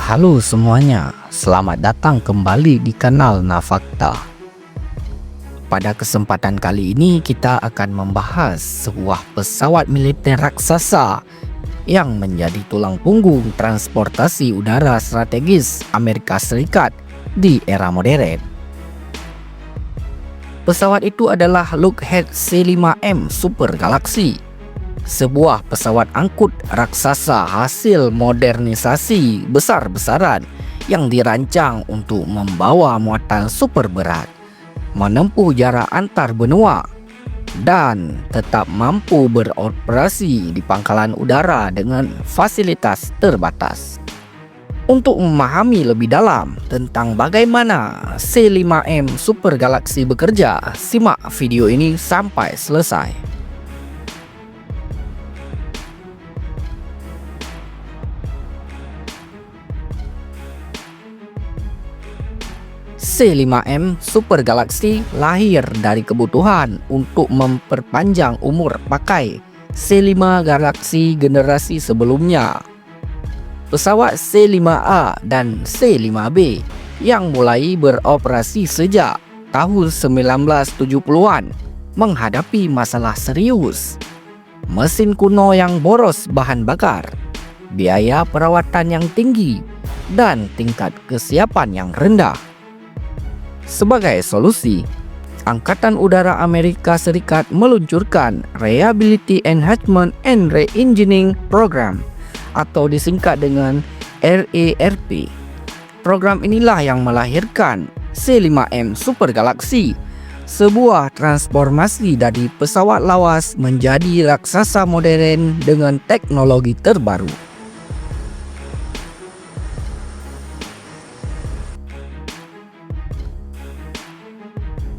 Halo semuanya, selamat datang kembali di kanal Nafakta. Pada kesempatan kali ini kita akan membahas sebuah pesawat militer raksasa yang menjadi tulang punggung transportasi udara strategis Amerika Serikat di era modern. Pesawat itu adalah Lockheed C-5M Super Galaxy, sebuah pesawat angkut raksasa hasil modernisasi besar-besaran yang dirancang untuk membawa muatan super berat, menempuh jarak antar benua, dan tetap mampu beroperasi di pangkalan udara dengan fasilitas terbatas. Untuk memahami lebih dalam tentang bagaimana C-5M Super Galaxy bekerja, simak video ini sampai selesai. C-5M Super Galaxy lahir dari kebutuhan untuk memperpanjang umur pakai C-5 Galaxy generasi sebelumnya. Pesawat C-5A dan C-5B yang mulai beroperasi sejak tahun 1970-an menghadapi masalah serius. Mesin kuno yang boros bahan bakar, biaya perawatan yang tinggi, dan tingkat kesiapan yang rendah. Sebagai solusi, Angkatan Udara Amerika Serikat meluncurkan Reliability Enhancement and Re-engineering Program atau disingkat dengan RARP. Program inilah yang melahirkan C-5M Super Galaxy, sebuah transformasi dari pesawat lawas menjadi raksasa modern dengan teknologi terbaru.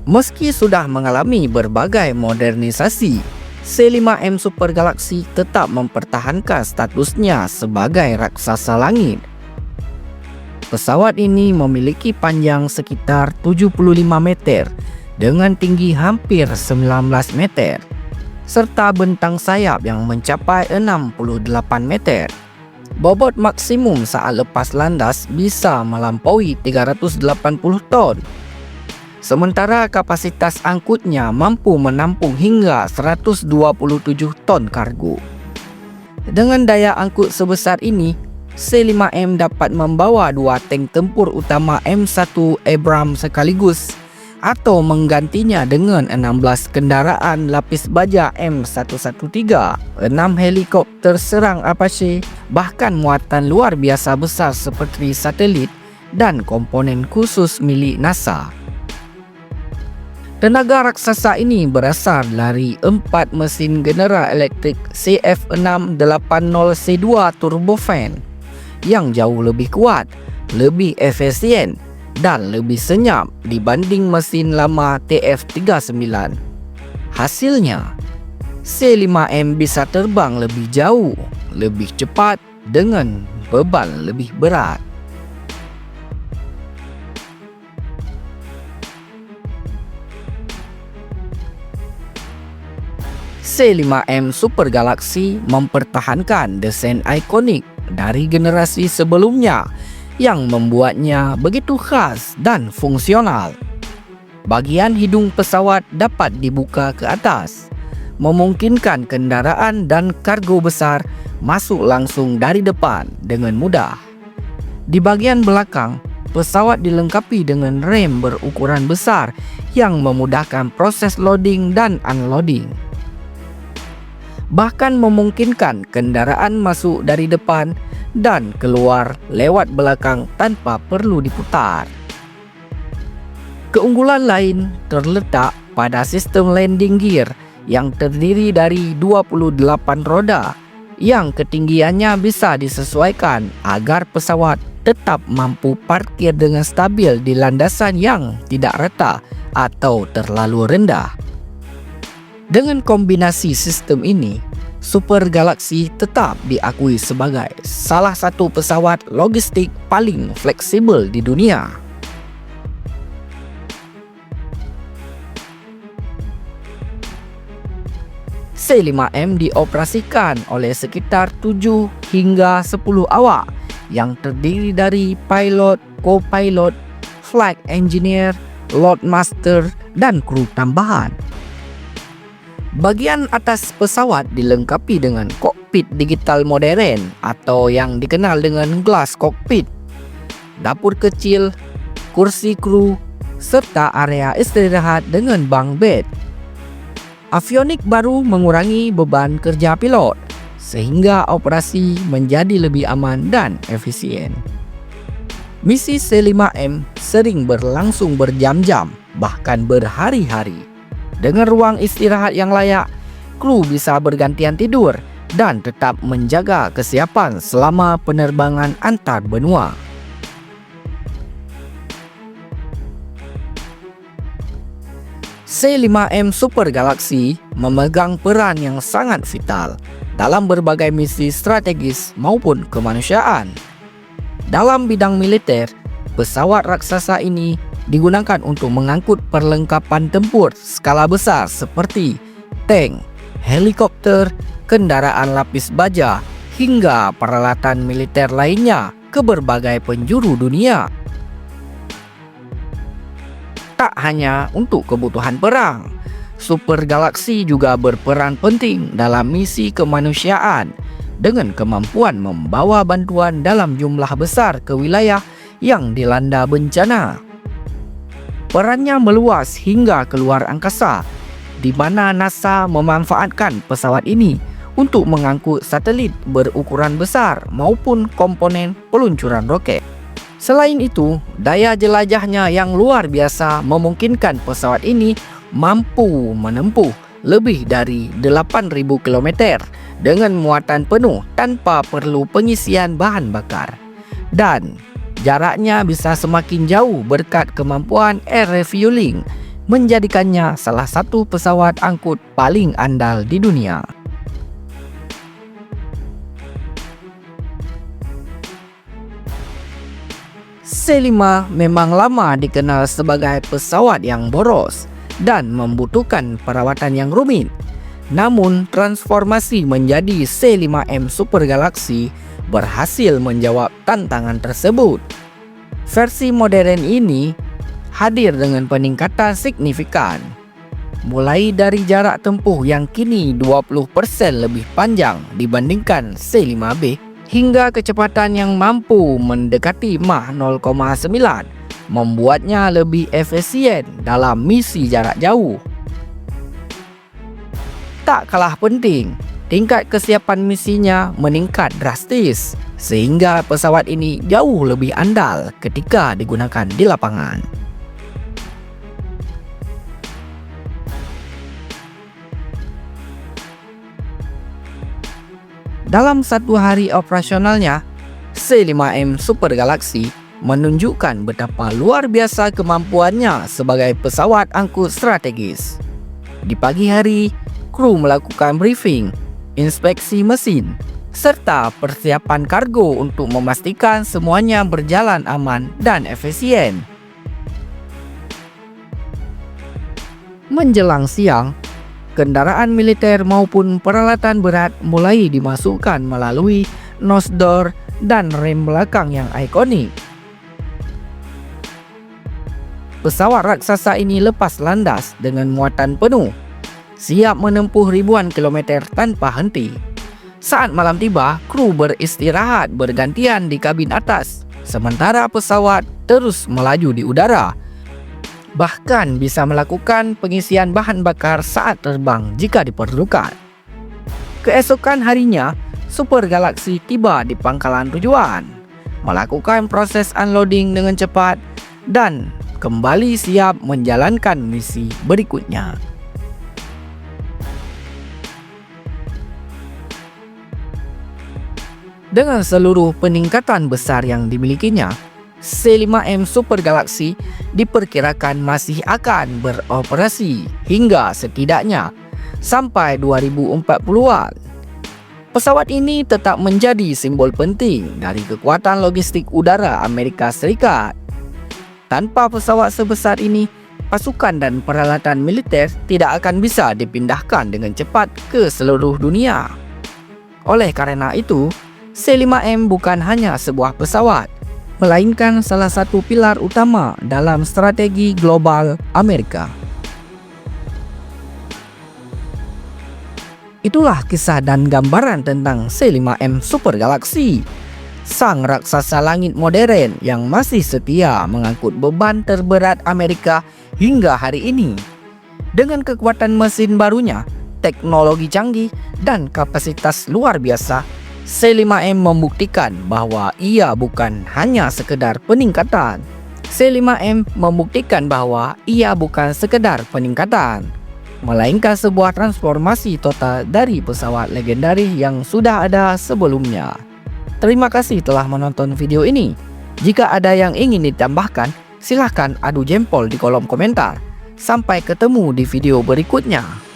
Meski sudah mengalami berbagai modernisasi, C-5M Super Galaxy tetap mempertahankan statusnya sebagai raksasa langit. Pesawat ini memiliki panjang sekitar 75 meter dengan tinggi hampir 19 meter, serta bentang sayap yang mencapai 68 meter. Bobot maksimum saat lepas landas bisa melampaui 380 ton. Sementara kapasitas angkutnya mampu menampung hingga 127 ton kargo. Dengan daya angkut sebesar ini, C-5M dapat membawa dua tank tempur utama M1 Abrams sekaligus atau menggantinya dengan 16 kendaraan lapis baja M113, 6 helikopter serang Apache, bahkan muatan luar biasa besar seperti satelit dan komponen khusus milik NASA. Tenaga raksasa ini berasal dari 4 mesin General Electric CF680C2 turbofan yang jauh lebih kuat, lebih efisien, dan lebih senyap dibanding mesin lama TF39. Hasilnya, C-5M bisa terbang lebih jauh, lebih cepat dengan beban lebih berat. C-5M Super Galaxy mempertahankan desain ikonik dari generasi sebelumnya yang membuatnya begitu khas dan fungsional. Bagian hidung pesawat dapat dibuka ke atas, memungkinkan kendaraan dan kargo besar masuk langsung dari depan dengan mudah. Di bagian belakang, pesawat dilengkapi dengan rem berukuran besar yang memudahkan proses loading dan unloading, bahkan memungkinkan kendaraan masuk dari depan dan keluar lewat belakang tanpa perlu diputar. Keunggulan lain terletak pada sistem landing gear yang terdiri dari 28 roda yang ketinggiannya bisa disesuaikan agar pesawat tetap mampu parkir dengan stabil di landasan yang tidak rata atau terlalu rendah. Dengan kombinasi sistem ini, Super Galaxy tetap diakui sebagai salah satu pesawat logistik paling fleksibel di dunia. C-5M dioperasikan oleh sekitar 7 hingga 10 awak yang terdiri dari pilot, co-pilot, flight engineer, loadmaster, dan kru tambahan. Bagian atas pesawat dilengkapi dengan kokpit digital modern atau yang dikenal dengan glass cockpit, dapur kecil, kursi kru, serta area istirahat dengan bunk bed. Avionik baru mengurangi beban kerja pilot, sehingga operasi menjadi lebih aman dan efisien. Misi C5M sering berlangsung berjam-jam, bahkan berhari-hari. Dengan ruang istirahat yang layak, kru bisa bergantian tidur dan tetap menjaga kesiapan selama penerbangan antar benua. C5M Super Galaxy memegang peran yang sangat vital dalam berbagai misi strategis maupun kemanusiaan. Dalam bidang militer, pesawat raksasa ini digunakan untuk mengangkut perlengkapan tempur skala besar seperti tank, helikopter, kendaraan lapis baja, hingga peralatan militer lainnya ke berbagai penjuru dunia. Tak hanya untuk kebutuhan perang, Super Galaxy juga berperan penting dalam misi kemanusiaan dengan kemampuan membawa bantuan dalam jumlah besar ke wilayah yang dilanda bencana. Perannya meluas hingga keluar angkasa, di mana NASA memanfaatkan pesawat ini untuk mengangkut satelit berukuran besar maupun komponen peluncuran roket. Selain itu, daya jelajahnya yang luar biasa memungkinkan pesawat ini mampu menempuh lebih dari 8.000 km dengan muatan penuh tanpa perlu pengisian bahan bakar. Dan jaraknya bisa semakin jauh berkat kemampuan air refueling, menjadikannya salah satu pesawat angkut paling andal di dunia. C5 memang lama dikenal sebagai pesawat yang boros dan membutuhkan perawatan yang rumit. Namun, transformasi menjadi C5M Super Galaxy berhasil menjawab tantangan tersebut. Versi modern ini hadir dengan peningkatan signifikan, mulai dari jarak tempuh yang kini 20% lebih panjang dibandingkan C5B, hingga kecepatan yang mampu mendekati Mach 0,9, membuatnya lebih efisien dalam misi jarak jauh. Tak kalah penting, tingkat kesiapan misinya meningkat drastis, sehingga pesawat ini jauh lebih andal ketika digunakan di lapangan. Dalam satu hari operasionalnya, C5M Super Galaxy menunjukkan betapa luar biasa kemampuannya sebagai pesawat angkut strategis. Di pagi hari, kru melakukan briefing, inspeksi mesin, serta persiapan kargo untuk memastikan semuanya berjalan aman dan efisien. Menjelang siang, kendaraan militer maupun peralatan berat mulai dimasukkan melalui nose door dan rem belakang yang ikonik. Pesawat raksasa ini lepas landas dengan muatan penuh, siap menempuh ribuan kilometer tanpa henti. Saat malam tiba, kru beristirahat bergantian di kabin atas, sementara pesawat terus melaju di udara. Bahkan bisa melakukan pengisian bahan bakar saat terbang jika diperlukan. Keesokan harinya, Super Galaxy tiba di pangkalan tujuan, melakukan proses unloading dengan cepat, dan kembali siap menjalankan misi berikutnya. Dengan seluruh peningkatan besar yang dimilikinya, C5M Super Galaxy diperkirakan masih akan beroperasi hingga setidaknya sampai 2040-an. Pesawat ini tetap menjadi simbol penting dari kekuatan logistik udara Amerika Serikat. Tanpa pesawat sebesar ini, pasukan dan peralatan militer tidak akan bisa dipindahkan dengan cepat ke seluruh dunia. Oleh karena itu, C5M bukan hanya sebuah pesawat, melainkan salah satu pilar utama dalam strategi global Amerika. Itulah kisah dan gambaran tentang C5M Super Galaxy, sang raksasa langit modern yang masih setia mengangkut beban terberat Amerika hingga hari ini. Dengan kekuatan mesin barunya, teknologi canggih, dan kapasitas luar biasa, C5M membuktikan bahwa ia bukan hanya sekedar peningkatan. C5M membuktikan bahwa ia bukan sekedar peningkatan, melainkan sebuah transformasi total dari pesawat legendaris yang sudah ada sebelumnya. Terima kasih telah menonton video ini. Jika ada yang ingin ditambahkan, silahkan adu jempol di kolom komentar. Sampai ketemu di video berikutnya.